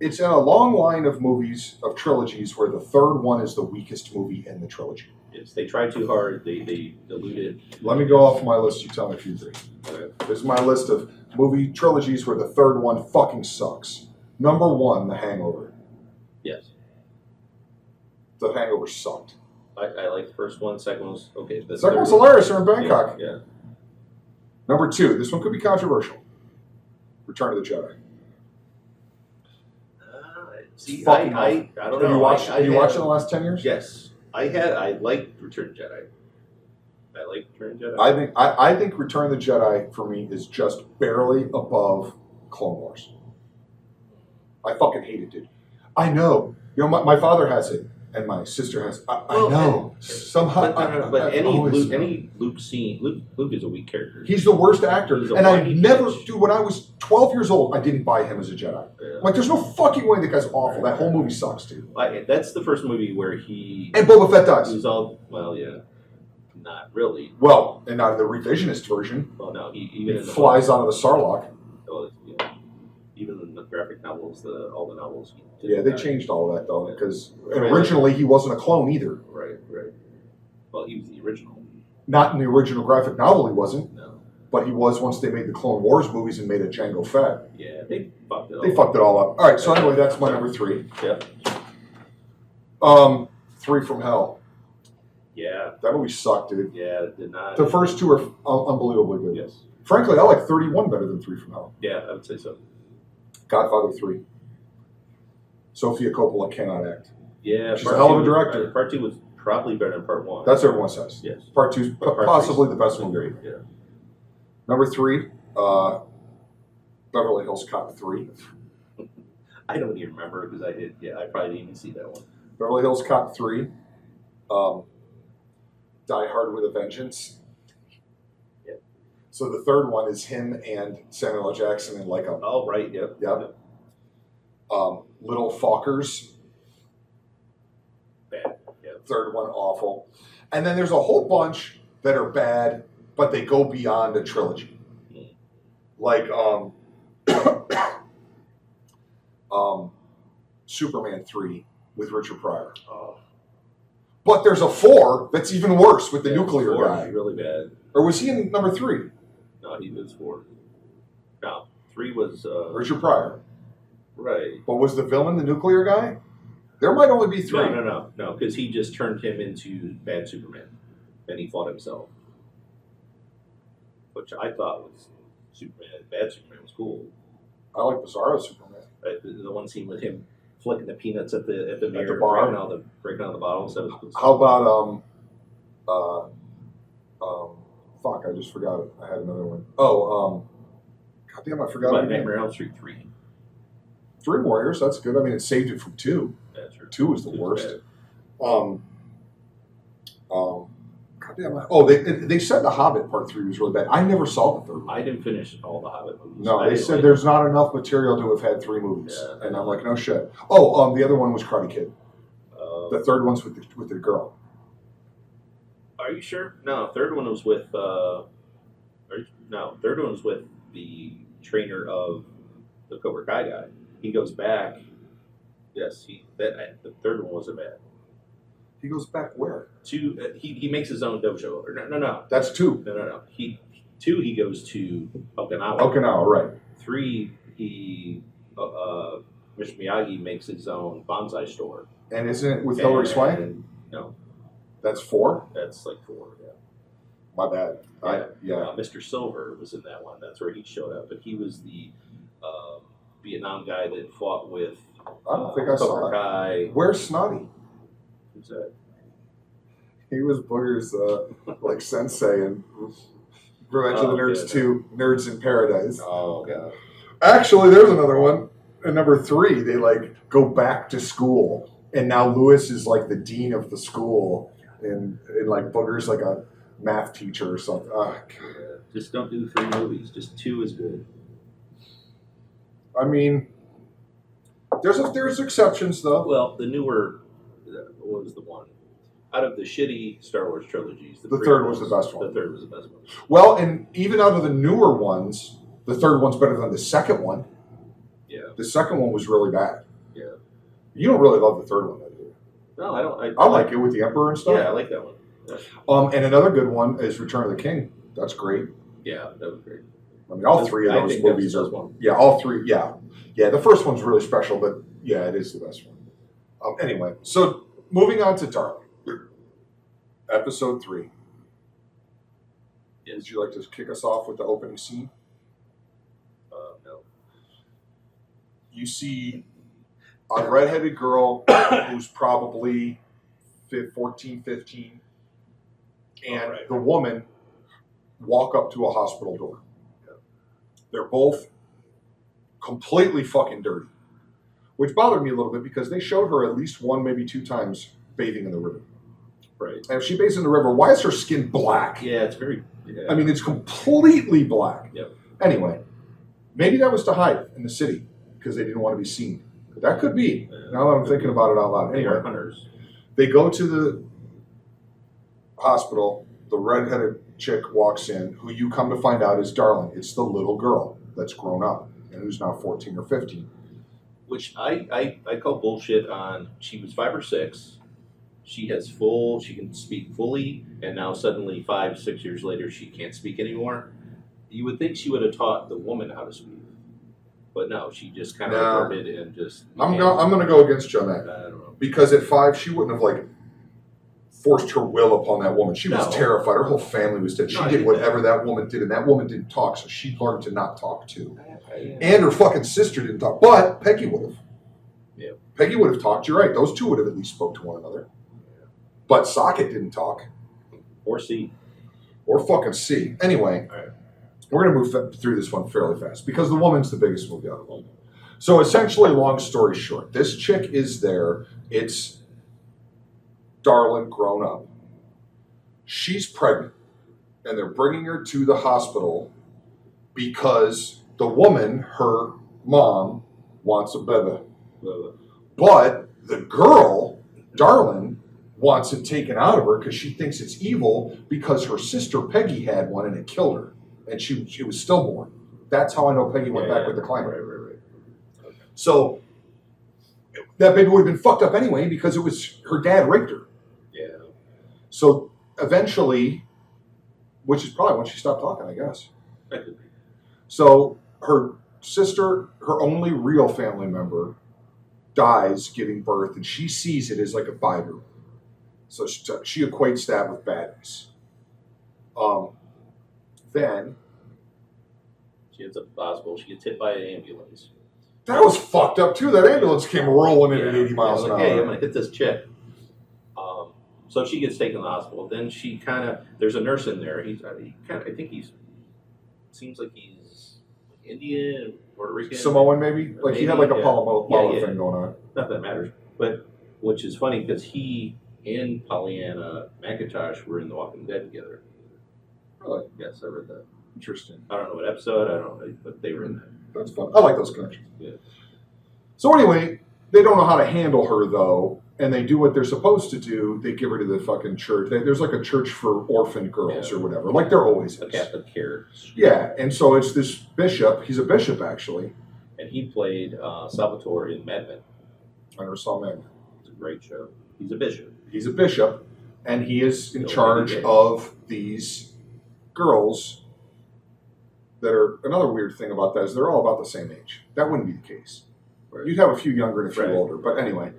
It's in a long line of movies, of trilogies, where the third one is the weakest movie in the trilogy. Yes, they tried too hard. They diluted. Let me go off my list, you tell me if you agree. This is my list of movie trilogies where the third one fucking sucks. Number 1, The Hangover. Yes. The Hangover sucked. I like the first one. Second one was okay. The Second third one's one- hilarious, they're in Bangkok. Yeah. Number 2, this one could be controversial. Return of the Jedi. See, Fucking I don't know. Have you watched, I have you had- watched it in the last 10 years? Yes, I liked Return of the Jedi. I like Return of the Jedi. I think Return of the Jedi for me is just barely above Clone Wars. I fucking hate it, dude. I know. You know, my father has it, and my sister has it. I know. Somehow, but always any Luke scene, Luke is a weak character. he's the worst actor. He's a And I whiny never, bitch. dude, when I was 12 years old, I didn't buy him as a Jedi. Yeah. Like, there's no fucking way that guy's awful. That whole movie sucks, dude. That's the first movie where he And Boba Fett dies. was all not really. Well, and not in the revisionist version. Well, no, he He even in the flies onto the Sarlacc. well, even in the graphic novels, all the novels. he Yeah, didn't they die. changed all of that, though, because Right. originally he wasn't a clone either. Right. Well, he was the original. Not in the original graphic novel, he wasn't. No. But he was once they made the Clone Wars movies and made a Jango Fett. Yeah, they fucked it. They fucked it all up. All right, so anyway, that's my number 3. Yeah. 3 from Hell. Yeah. That movie sucked, dude. Yeah. It did not. The first 2 are unbelievably good. Yes. Frankly, I like 31 better than 3 from Hell. Yeah, I would say so. Godfather 3. Sofia Coppola cannot act. Yeah. She's part a hell of a two- director. Part 2 was probably better than part 1. That's what everyone says. Yes. Part 2 is But part possibly three's the best movie. Yeah. Number 3, Beverly Hills Cop 3. I don't even remember because I did. Yeah, I probably didn't even see that one. Beverly Hills Cop 3. Die Hard with a Vengeance. Yeah. So the third one is him and Samuel L. Jackson in like a Oh, right. Yep. Little Fockers. Bad. Yep. Third one awful. And then there's a whole bunch that are bad, but they go beyond a trilogy. Like Superman 3 with Richard Pryor. Oh. But there's a 4 that's even worse with the nuclear Four guy. is really bad. Or was he in number 3? No, he was 4. No, 3 was Richard Pryor. right. But was the villain the nuclear guy? There might only be 3. No, because he just turned him into bad Superman, and he fought himself, which I thought was Superman. Bad Superman was cool. I like Bizarro Superman. The one scene with him flicking the peanuts at the mirror, bar. breaking all the bottles. That was How about fuck, I just forgot it. I had another one. Oh, goddamn, I forgot What it about again. Nightmare on Elm Street 3? 3 Warriors, that's good. I mean, it saved it from 2. That's true. 2 was the Two worst. bad. Goddamn. Oh, they said The Hobbit Part 3 was really bad. I never saw the third one. I didn't finish all the Hobbit movies. No, I they didn't said like there's not enough material to have had 3 movies. Yeah. And I'm like, no shit. Oh, the other one was Karate Kid. The third one's with the girl. Are you sure? No, third one was with. Third one was with the trainer of the Cobra Kai guy. He goes back. Yes, the third one wasn't bad. He goes back where? He makes his own dojo. Or no. That's 2. No. 2, he goes to Okinawa. Okinawa, right. 3, he Mr. Miyagi makes his own bonsai store. And isn't it with Hilary Swank? No. That's 4? That's like 4, yeah. My bad. Mr. Silver was in that one. That's where he showed up. But he was the Vietnam guy that fought with I don't think I saw Kai. Where's Snotty? Who's that? He was Booger's like sensei in Revenge of the Nerds 2, Nerds in Paradise. Oh, God. Actually, there's another one. In number 3, they like go back to school, and now Lewis is like the dean of the school, and like Booger's like a math teacher or something. Oh, God. Just don't do 3 movies. Just 2 is good. I mean, there's exceptions though. Well, the newer, what was the one? Out of the shitty Star Wars trilogies, The third was the best one. The third was the best one. Well, and even out of the newer ones, the third one's better than the second one. Yeah. The second one was really bad. Yeah. You don't really love the third one, though, do you? No, I don't. I like it with the Emperor and stuff. Yeah, I like that one. Yeah. And another good one is Return of the King. That's great. Yeah, that was great. I mean, all 3 of I those think that was movies the are. best one. Yeah, all 3. Yeah, yeah. The first one's really special, but yeah, it is the best one. Anyway, so moving on to Darlin, episode 3. Yes. Would you like to kick us off with the opening scene? No. You see a redheaded girl who's probably 14, 15, and Right. the woman walk up to a hospital door. They're both completely fucking dirty, which bothered me a little bit because they showed her at least 1, maybe 2 times bathing in the river. Right. And if she bathes in the river, why is her skin black? Yeah, it's very. Yeah. I mean, it's completely black. Yep. Anyway, maybe that was to hide in the city because they didn't want to be seen. That could be. Now that I'm thinking about it out loud. They Anyway, are hunters. they go to the hospital. The redheaded chick walks in, who you come to find out is Darlin. It's the little girl that's grown up and who's now 14 or 15. Which I call bullshit on. She was 5 or 6. She can speak fully, and now suddenly 5, 6 years later she can't speak anymore. You would think she would have taught the woman how to speak. But no, she just kind of reverted and just. I'm going to go against you on that. I don't know. Because at 5, she wouldn't have like forced her will upon that woman. She was terrified. Her whole family was dead. She did whatever that woman did, and that woman didn't talk, so she learned to not talk too. And her fucking sister didn't talk, but Peggy would have. Yeah. Peggy would have talked. You're right. Those two would have at least spoke to one another. But Socket didn't talk. Or C. Or fucking C. Anyway, All right. we're going to move through this one fairly fast because the woman's the biggest movie out of all. So essentially, long story short, this chick is there. It's Darlin grown up. She's pregnant, and they're bringing her to the hospital because the woman, her mom, wants a baby. But the girl, Darlin, wants it taken out of her because she thinks it's evil because her sister Peggy had one and it killed her, and she was stillborn. That's how I know Peggy went back with the client. Right. Okay. So that baby would have been fucked up anyway because it was her dad raped her. Yeah. So eventually, which is probably when she stopped talking, I guess. That could be. So her sister, her only real family member, dies giving birth, and she sees it as like a 5-year-old. So she equates that with badness. Then She ends up at the hospital. She gets hit by an ambulance. that was fucked up too. That ambulance came rolling in at 80 miles an hour. Hey, I'm going to hit this chick. So she gets taken to the hospital. Then she there's a nurse in there. I think seems like he's Indian, Puerto Rican. Samoan maybe? Like he had like a Palo Yeah. thing going on. Not that it matters. But, which is funny because he and Pollyanna McIntosh were in The Walking Dead together. Really? Yes, I read that. Interesting. I don't know what episode, I don't know, but they were in that. That's fun. I like those connections. Yeah. So anyway, they don't know how to handle her though, and they do what they're supposed to do. They give her to the fucking church. There's like a church for orphan girls or whatever, like there always A is. Catholic care. Yeah, and so it's this bishop. He's a bishop actually. And he played Salvatore in Mad Men. I never saw him. It's a great show. He's a bishop. He's a bishop, and he is in No charge idea. of these girls that are another weird thing about that is they're all about the same age. That wouldn't be the case. Right. You'd have a few younger and a few Right. older. But anyway,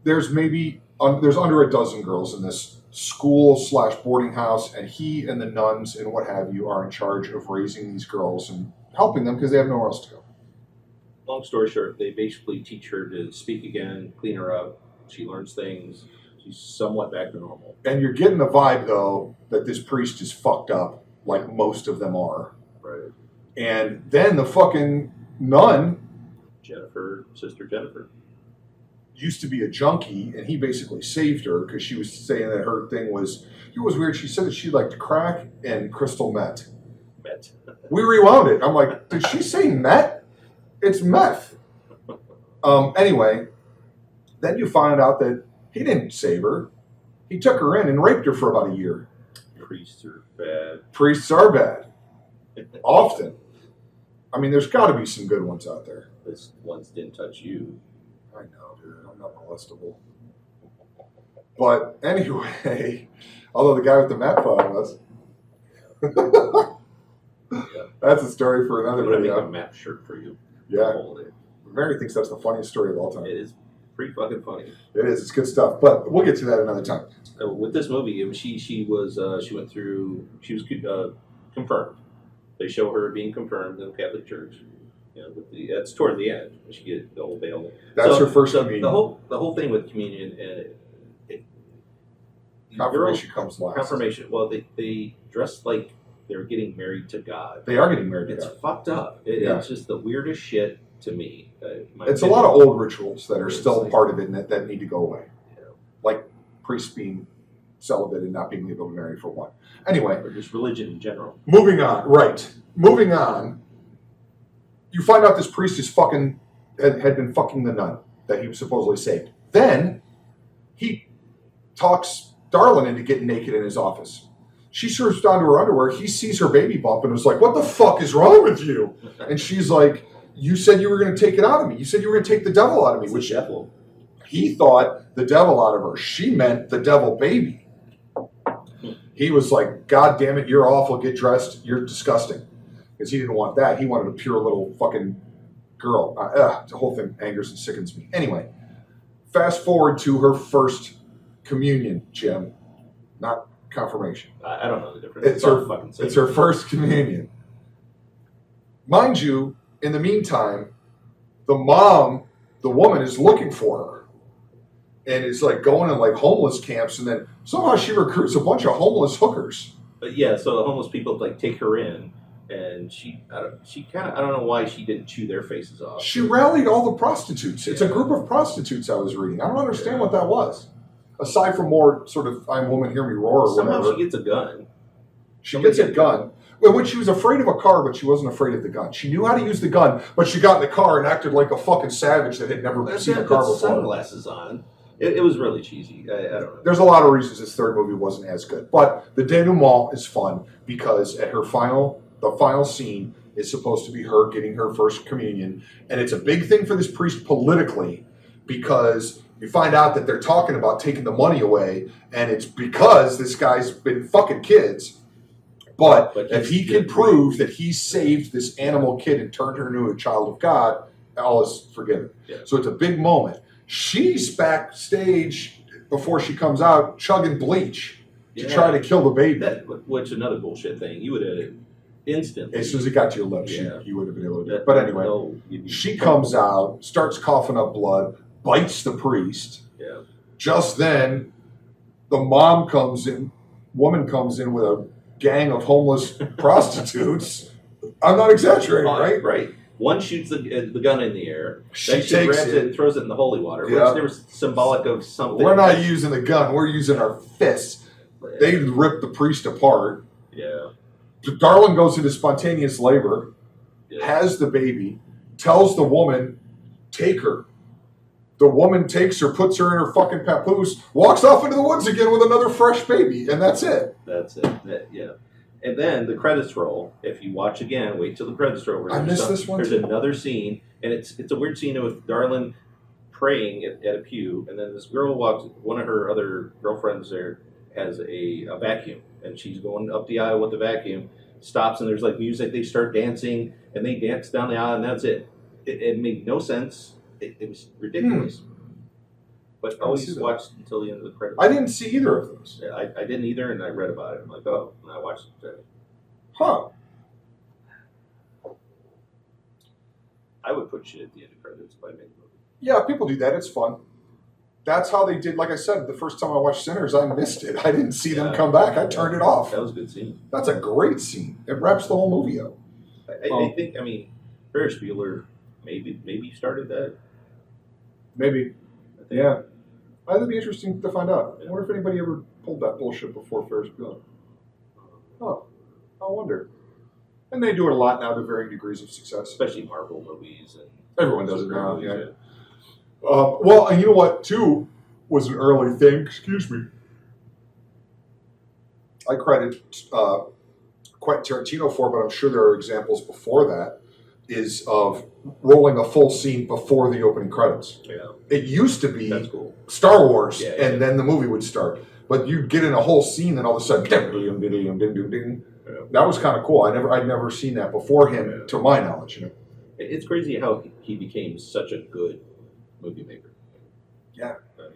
there's under a dozen girls in this school/boarding house, and he and the nuns and what have you are in charge of raising these girls and helping them because they have nowhere else to go. Long story short, they basically teach her to speak again, clean her up. She learns things. She's somewhat back to normal. And you're getting the vibe, though, that this priest is fucked up, like most of them are. Right. And then the fucking nun, Sister Jennifer. used to be a junkie, and he basically saved her because she was saying that her thing was, it was weird. She said that she liked crack and crystal meth. We rewound it. I'm like, did she say meth? It's meth. Anyway, then you find out that he didn't save her. He took her in and raped her for about a year. Priests are bad. Priests are bad. Often. I mean, there's got to be some good ones out there. This ones didn't touch you. I know, dude. I'm not molestable. But anyway, although the guy with the map thought I was. Yeah. That's a story for I'm another going to make a video. map shirt for you. Yeah. Hold it. Mary thinks that's the funniest story of all time. It is pretty fucking funny. It is. It's good stuff. But we'll get to that another time. With this movie, she was confirmed. They show her being confirmed in the Catholic Church. You know, that's toward the end when she gets the whole bail. That's her first communion. The whole thing with communion and Confirmation comes last. Confirmation. Well, they dress like they're getting married to God. They are getting married to It's God. fucked up. Yeah. It's just the weirdest shit to me. It's a lot of old rituals that are still part of it and that need to go away. Yeah. Like priests being celibate and not being able to marry for one. Anyway. Or just religion in general. Moving on. Right. Moving on. You find out this priest is had been fucking the nun that he was supposedly saved. Then he talks Darlin into getting naked in his office. She strips down to her underwear. He sees her baby bump and was like, "What the fuck is wrong with you?" And she's like, "You said you were going to take it out of me. You said you were going to take the devil out of me." It's Which the devil. he thought the devil out of her. She meant the devil baby. He was like, "God damn it, you're awful. Get dressed. You're disgusting." Because he didn't want that. He wanted a pure little fucking girl. The whole thing angers and sickens me. Anyway, fast forward to her first communion, Jim. Not confirmation. I don't know the difference. It's her first communion. Mind you, in the meantime, the woman is looking for her. And is like going in like homeless camps, and then somehow she recruits a bunch of homeless hookers. But yeah, so the homeless people like take her in, and I don't know why she didn't chew their faces off. She rallied all the prostitutes. It's a group of prostitutes I was reading. I don't understand what that was. Aside from more sort of "I'm woman, hear me roar" or Somehow whatever. she gets a gun. She gets a gun. Well, when she was afraid of a car, but she wasn't afraid of the gun. She knew how to use the gun, but she got in the car and acted like a fucking savage that had never seen a car before. Sunglasses on. It was really cheesy. I don't know. There's a lot of reasons this third movie wasn't as good. But the denouement is fun because at the final scene is supposed to be her getting her first communion. And it's a big thing for this priest politically because you find out that they're talking about taking the money away, and it's because this guy's been fucking kids. But if he can prove that he saved this animal kid and turned her into a child of God, all is forgiven. Yeah. So it's a big moment. She's backstage before she comes out chugging bleach to try to kill the baby. Which another bullshit thing. You would have instantly. As soon as it got to your lips, Yeah. you would have been able to do it. But anyway, you'd be she comes out, starts coughing up blood, bites the priest. Yeah. Just then, the woman comes in with a gang of homeless prostitutes. I'm not exaggerating, right? Right. One shoots the gun in the air. She Then takes grabs it and throws it in the holy water, Yeah. which there was symbolic of something. We're not using the gun. We're using our fists. They rip the priest apart. Yeah. Darlin goes into spontaneous labor, Yeah. has the baby, tells the woman, take her. The woman takes her, puts her in her fucking papoose, walks off into the woods again with another fresh baby, and that's it. That's it. Yeah. And then the credits roll. If you watch again, wait till the credits roll. I missed this one There's too. another scene, and it's a weird scene with Darlin praying at a pew, and then this girl walks. One of her other girlfriends there has a vacuum, and she's going up the aisle with the vacuum. stops and there's like music. They start dancing and they dance down the aisle and that's it. It made no sense. It was ridiculous. But I always watched until the end of the credits. I didn't see either of those. Yeah, I didn't either, and I read about it. I'm like, oh, and I watched it. Huh. I would put shit at the end of credits if I made a movie. Yeah, people do that. It's fun. That's how they did. Like I said, the first time I watched Sinners, I missed it. I didn't see them come back. I turned it off. That was a good scene. That's a great scene. It wraps the whole movie up. I think, Ferris Bueller maybe started that. Maybe. Yeah. That'd be interesting to find out. I wonder if anybody ever pulled that bullshit before Ferris Bueller. Oh, I wonder. And they do it a lot now to varying degrees of success. Especially Marvel movies. And everyone does it now, yeah. Well, and you know what, too, was an early thing. Excuse me. I credit Quentin Tarantino for, but I'm sure there are examples before that, is of rolling a full scene before the opening credits. Yeah. It used to be That's cool. Star Wars, and then the movie would start. But you'd get in a whole scene, and all of a sudden, ding, ding, ding, ding, ding. That was kind of cool. I'd never seen that before him, to my knowledge. You know? It's crazy how he became such a good movie maker. Yeah.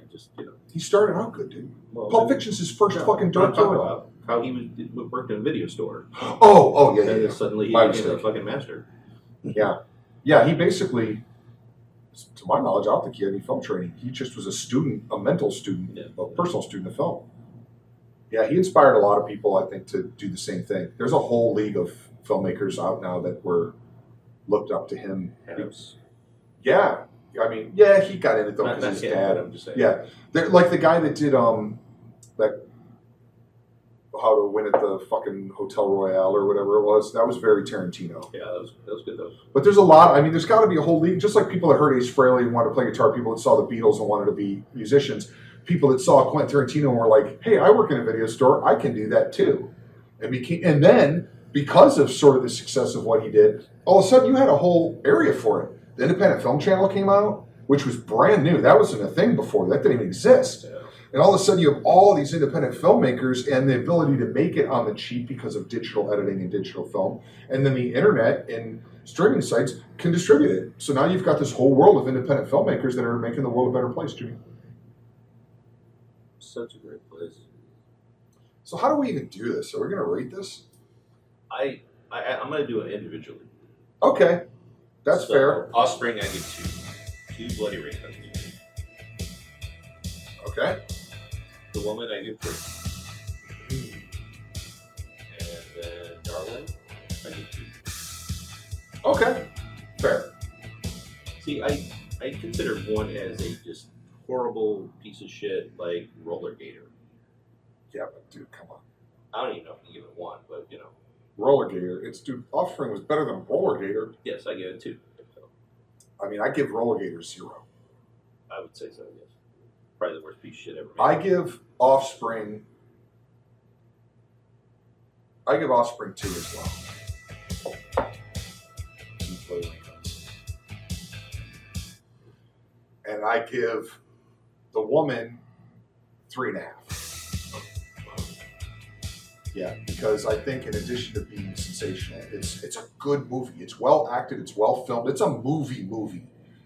Just he started out good, dude. Well, Pulp Fiction's his first fucking dark about how he worked in a video store. Oh, yeah. And suddenly he became a fucking master. Yeah. Yeah, he basically, to my knowledge, I don't think he had any film training. He just was a student, a mental student, a personal student of film. Yeah, he inspired a lot of people, I think, to do the same thing. There's a whole league of filmmakers out now that were looked up to him. Yeah. I mean, yeah, he got in it, though, because his dad. I'm just saying. Yeah. Like the guy that did that How to Win at the fucking Hotel Royale or whatever it was, that was very Tarantino. Yeah, that was good, though. But there's a lot, there's got to be a whole league, just like people that heard Ace Frehley and wanted to play guitar, people that saw the Beatles and wanted to be musicians, people that saw Quentin Tarantino and were like, hey, I work in a video store, I can do that too. And then, because of sort of the success of what he did, all of a sudden you had a whole area for it. The Independent Film Channel came out, which was brand new. That wasn't a thing before. That didn't even exist. Yeah. And all of a sudden you have all these independent filmmakers and the ability to make it on the cheap because of digital editing and digital film. And then the internet and streaming sites can distribute it. So now you've got this whole world of independent filmmakers that are making the world a better place, Jimmy. Such a great place. So how do we even do this? Are we going to rate this? I'm going to do it individually. Okay. That's fair. Offspring, I give 2 bloody raincoats. Okay. The Woman, I give 3. And then Darlin, I give 2. Okay. Fair. See, I consider one as a just horrible piece of shit like Roller Gator. Yeah, but dude, come on. I don't even know if you give it 1, but Roller Gator. Offspring was better than Roller Gator. Yes, I give it 2. I give Roller Gator 0. I would say so, yes. Probably the worst piece of shit ever made. I give Offspring 2 as well. 2 bloody raincoats. And I give The Woman 3.5. Yeah, because I think in addition to being sensational, it's a good movie. It's well acted, it's well filmed. It's a movie.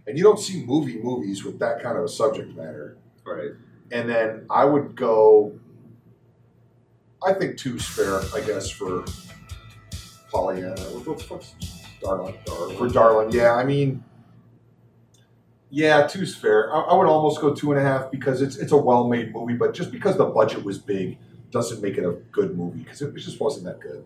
And you don't see movies with that kind of a subject matter. Right. And then I would go, I think 2's fair, I guess, for Pollyanna. What's Darlin? For Darlin, yeah. Yeah, 2's fair. I would almost go 2.5 because it's a well-made movie, but just because the budget was big doesn't make it a good movie because it just wasn't that good.